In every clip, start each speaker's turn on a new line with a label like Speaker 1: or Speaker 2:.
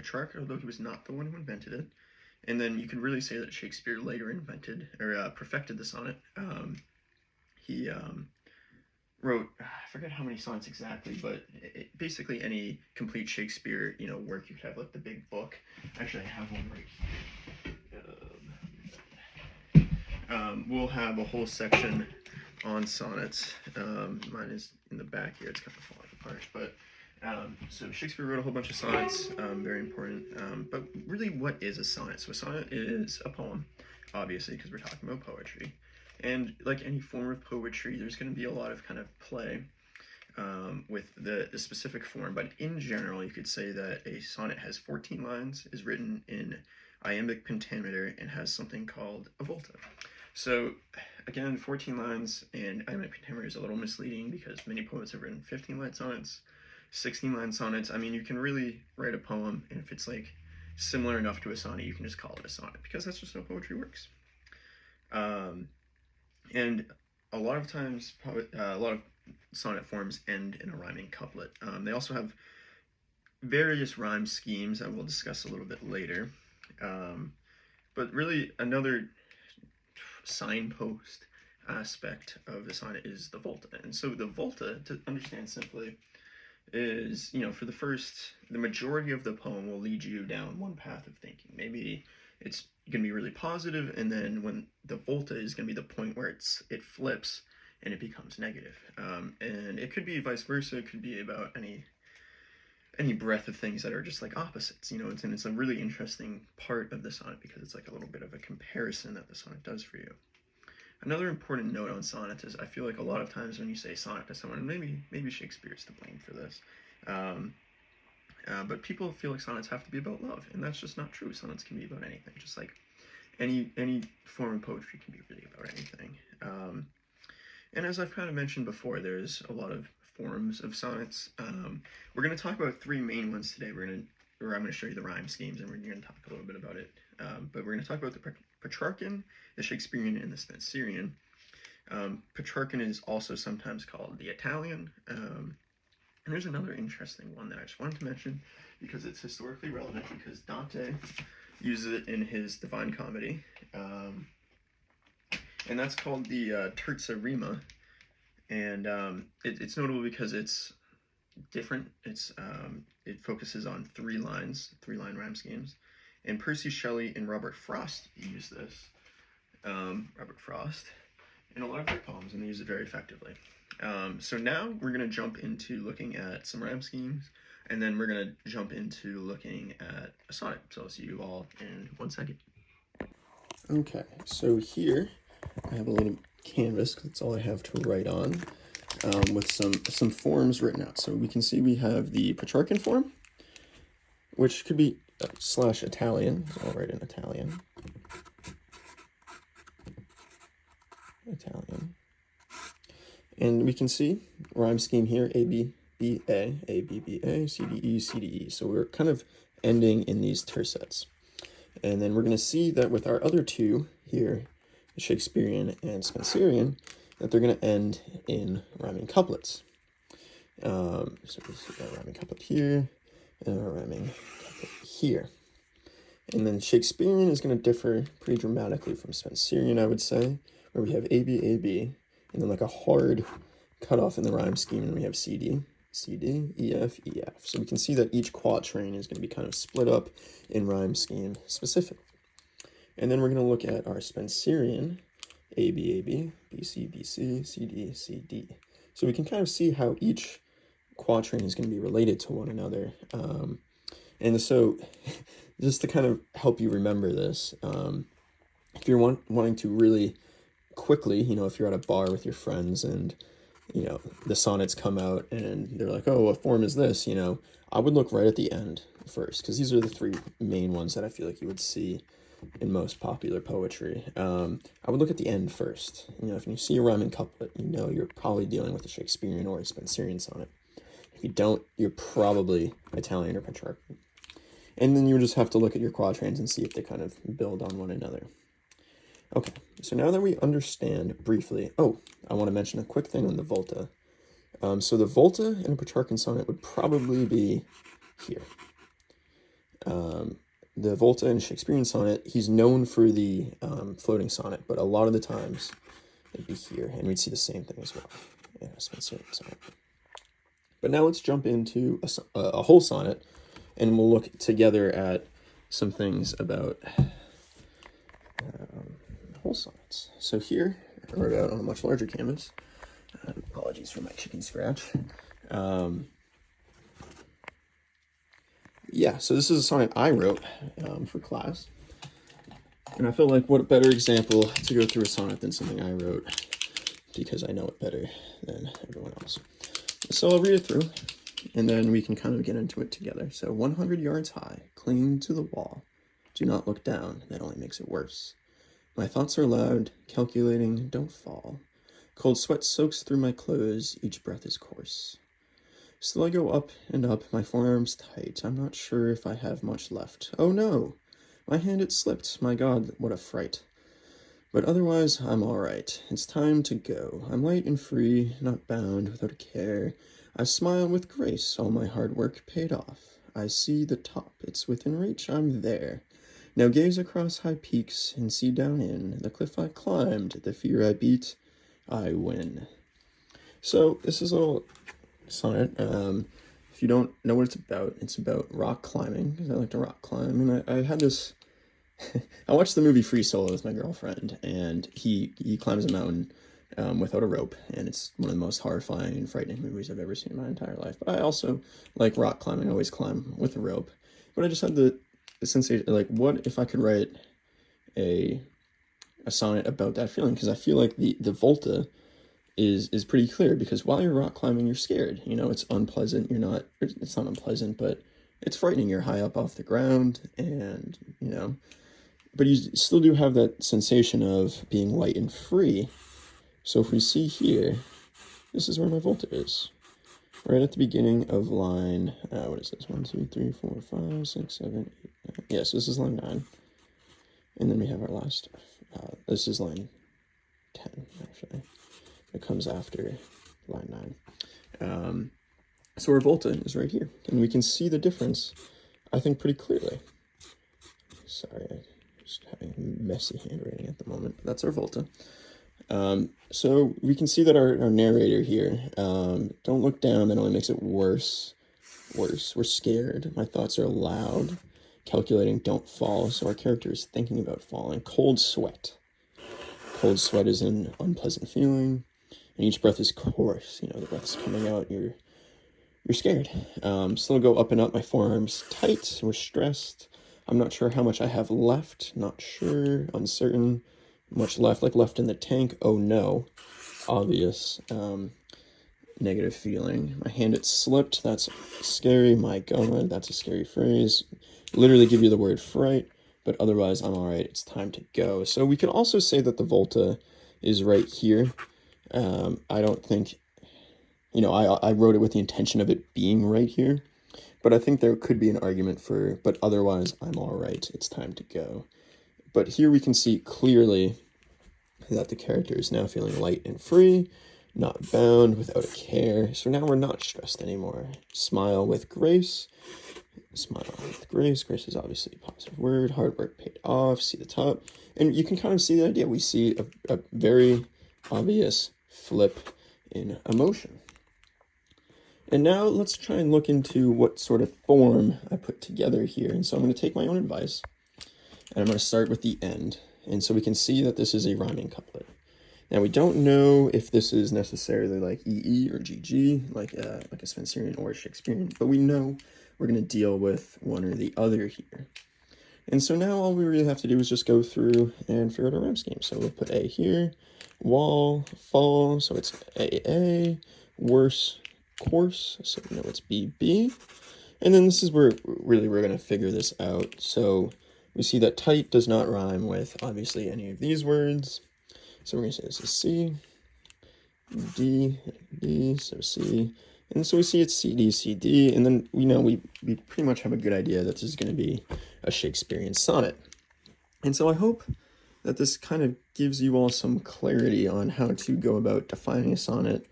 Speaker 1: Petrarch, although he was not the one who invented it. And then you could really say that Shakespeare later invented, or perfected the sonnet. He wrote, I forget how many sonnets exactly, but basically any complete Shakespeare, work, you could have like the big book. Actually, I have one right here. We'll have a whole section on sonnets. Mine is in the back here, it's kind of falling apart, but so Shakespeare wrote a whole bunch of sonnets, very important, but really, what is a sonnet? So a sonnet is a poem, obviously, because we're talking about poetry, and like any form of poetry, there's going to be a lot of kind of play with the specific form, but in general, you could say that a sonnet has 14 lines, is written in iambic pentameter, and has something called a volta. So again, 14 lines, and iambic pentameter is a little misleading because many poets have written 15-line sonnets, 16-line sonnets. I mean, you can really write a poem, and if it's like similar enough to a sonnet, you can just call it a sonnet, because that's just how poetry works. And a lot of times, a lot of sonnet forms end in a rhyming couplet. They also have various rhyme schemes that we'll discuss a little bit later. But really, another signpost aspect of the sonnet is the volta. And so the volta, to understand simply, is, for the majority of the poem will lead you down one path of thinking. Maybe it's going to be really positive, and then when the volta is going to be the point where it flips and it becomes negative. And it could be vice versa. It could be about any breadth of things that are just like opposites, and it's a really interesting part of the sonnet because it's like a little bit of a comparison that the sonnet does for you. Another important note on sonnets is I feel like a lot of times when you say sonnet to someone, and maybe Shakespeare's to blame for this, but people feel like sonnets have to be about love, and that's just not true. Sonnets can be about anything, just like any form of poetry can be really about anything. And as I've kind of mentioned before, there's a lot of forms of sonnets. We're going to talk about three main ones today. I'm going to show you the rhyme schemes, and we're going to talk a little bit about it. But we're going to talk about the Petrarchan, the Shakespearean, and the Spenserian. Petrarchan is also sometimes called the Italian. And there's another interesting one that I just wanted to mention because it's historically relevant, because Dante uses it in his Divine Comedy. And that's called the terza rima. And it's notable because it's different. It focuses on 3 lines, 3-line rhyme schemes. And Percy Shelley and Robert Frost use this. Robert Frost in a lot of their poems, and they use it very effectively. So now we're going to jump into looking at some rhyme schemes, and then we're going to jump into looking at a sonnet. So I'll see you all in 1 second. Okay, so here I have a little canvas, because that's all I have to write on, with some forms written out. So we can see we have the Petrarchan form, which could be / Italian. So I'll write in Italian. Italian. And we can see rhyme scheme here, A, B, B, A, B, B, A, C, D, E, C, D, E. So we're kind of ending in these tercets. And then we're going to see that with our other two here, Shakespearean and Spenserian, that they're going to end in rhyming couplets. So we see a rhyming couplet here, and a rhyming couplet here. And then Shakespearean is going to differ pretty dramatically from Spenserian, I would say, where we have A, B, and then like a hard cutoff in the rhyme scheme, and we have C, D, E, F. So we can see that each quatrain is going to be kind of split up in rhyme scheme specific. And then we're going to look at our Spenserian, A, B, C, C, D. So we can kind of see how each quatrain is going to be related to one another. And so just to kind of help you remember this, if you're wanting to really quickly, if you're at a bar with your friends and, the sonnets come out and they're like, oh, what form is this? I would look right at the end first, because these are the 3 main ones that I feel like you would see in most popular poetry. I would look at the end first. If you see a rhyming couplet, you're probably dealing with a Shakespearean or a Spenserian sonnet. If you don't, you're probably Italian or Petrarchan. And then you just have to look at your quatrains and see if they kind of build on one another. Okay, so now that we understand briefly, I want to mention a quick thing on the volta. So the volta in a Petrarchan sonnet would probably be here. the Volta and Shakespearean sonnet, he's known for the floating sonnet, but a lot of the times it'd be here, and we'd see the same thing as well. Yeah, Spenserian sonnet. But now let's jump into a whole sonnet, and we'll look together at some things about whole sonnets. So here, I wrote out on a much larger canvas. Apologies for my chicken scratch. Yeah, so this is a sonnet I wrote for class. And I feel like what a better example to go through a sonnet than something I wrote, because I know it better than everyone else. So I'll read it through, and then we can kind of get into it together. So 100 yards high, cling to the wall. Do not look down, that only makes it worse. My thoughts are loud, calculating, don't fall. Cold sweat soaks through my clothes, each breath is coarse. Still I go up and up, my forearms tight. I'm not sure if I have much left. Oh no! My hand it slipped, my God, what a fright. But otherwise, I'm all right. It's time to go. I'm light and free, not bound, without a care. I smile with grace, all my hard work paid off. I see the top, it's within reach, I'm there. Now gaze across high peaks and see down in the cliff I climbed, the fear I beat, I win. So this is a little sonnet. If you don't know what it's about rock climbing, because I like to rock climb. And I had this, I watched the movie Free Solo with my girlfriend, and he climbs a mountain without a rope, and it's one of the most horrifying and frightening movies I've ever seen in my entire life. But I also like rock climbing. I always climb with a rope. But I just had the sensation, like, what if I could write a sonnet about that feeling? Because I feel like the Volta is pretty clear, because while you're rock climbing, you're scared. You know, it's unpleasant. It's not unpleasant, but it's frightening. You're high up off the ground, and, you know, but you still do have that sensation of being light and free. So if we see here, this is where my Volta is. Right at the beginning of line, what is this? 1, 2, 3, 4, 5, 6, 7, 8, 9. Yeah, so this is line 9. And then we have our last, this is line 10, actually. It comes after line 9. So our Volta is right here. And we can see the difference, I think, pretty clearly. Sorry, I'm just having messy handwriting at the moment. But that's our Volta. So we can see that our narrator here, don't look down, that only makes it worse. We're scared. My thoughts are loud. Calculating, don't fall. So our character is thinking about falling. Cold sweat. Cold sweat is an unpleasant feeling. And each breath is coarse. You know, the breath's coming out. You're scared. Still go up and up. My forearms tight. We're stressed. I'm not sure how much I have left. Not sure. Uncertain. Much left, like left in the tank. Oh no. Obvious. Negative feeling. My hand it slipped. That's scary. My God, that's a scary phrase. Literally give you the word fright, but otherwise I'm all right. It's time to go. So we could also say that the Volta is right here. I don't think, you know, I wrote it with the intention of it being right here, but I think there could be an argument for, but otherwise I'm all right. It's time to go. But here we can see clearly that the character is now feeling light and free, not bound, without a care. So now we're not stressed anymore. Smile with grace. Smile with grace. Grace is obviously a positive word. Hard work paid off. See the top. And you can kind of see the idea. We see a very obvious flip in emotion. And now let's try and look into what sort of form I put together here. And so I'm going to take my own advice, and I'm going to start with the end. And so we can see that this is a rhyming couplet. Now we don't know if this is necessarily like EE or GG, like a Spenserian or a Shakespearean, but we know we're going to deal with one or the other here. And so now all we really have to do is just go through and figure out our rhyme scheme. So we'll put A here, wall, fall, so it's AA, worse, course, so we know it's BB. And then this is where really we're going to figure this out. So we see that tight does not rhyme with, obviously, any of these words. So we're going to say this is C, D, D, so C. And so we see it's CD, CD, and then we know we pretty much have a good idea that this is going to be a Shakespearean sonnet. And so I hope that this kind of gives you all some clarity on how to go about defining a sonnet.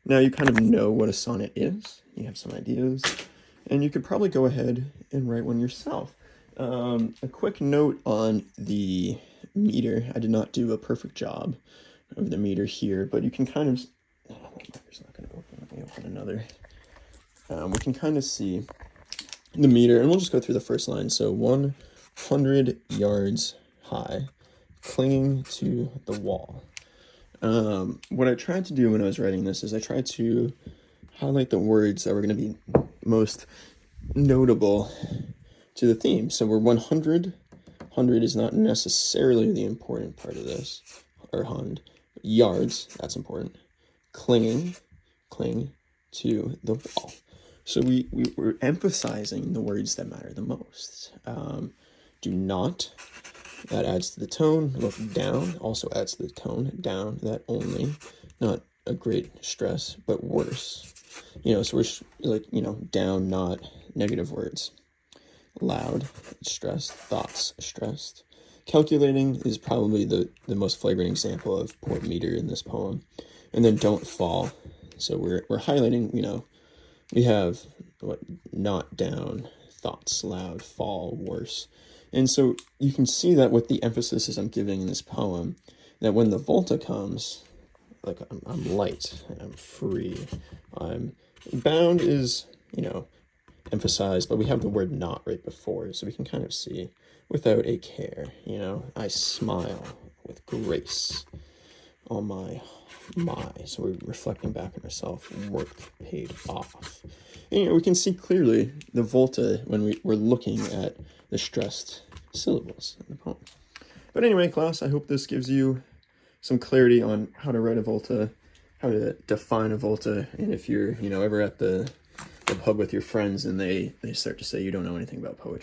Speaker 1: Now you kind of know what a sonnet is. You have some ideas. And you could probably go ahead and write one yourself. A quick note on the meter. I did not do a perfect job of the meter here, but you can kind of, it's not going to open. Let me open another. We can kind of see the meter, and we'll just go through the first line. So 100 yards high, clinging to the wall. What I tried to do when I was writing this is I tried to highlight the words that were going to be most notable to the theme. So we're 100. 100 is not necessarily the important part of this, or hund. Yards, that's important. Cling to the wall. So we're emphasizing the words that matter the most. Do not, that adds to the tone. Look down also adds to the tone. Down, that only, not a great stress, but worse. So we're like, down, not, negative words. Loud, stressed. Thoughts, stressed. Calculating is probably the most flagrant example of poor meter in this poem. And then don't fall. So we're highlighting, we have not down, thoughts, loud, fall, worse. And so you can see that with the emphasis I'm giving in this poem, that when the volta comes, like I'm light, I'm free, I'm bound is, emphasized, but we have the word not right before, so we can kind of see without a care, I smile with grace. Oh my, so we're reflecting back on ourselves, work paid off. And, we can see clearly the volta when we're looking at the stressed syllables in the poem. But anyway, class, I hope this gives you some clarity on how to write a volta, how to define a volta, and if you're, ever at the pub with your friends and they start to say you don't know anything about poetry.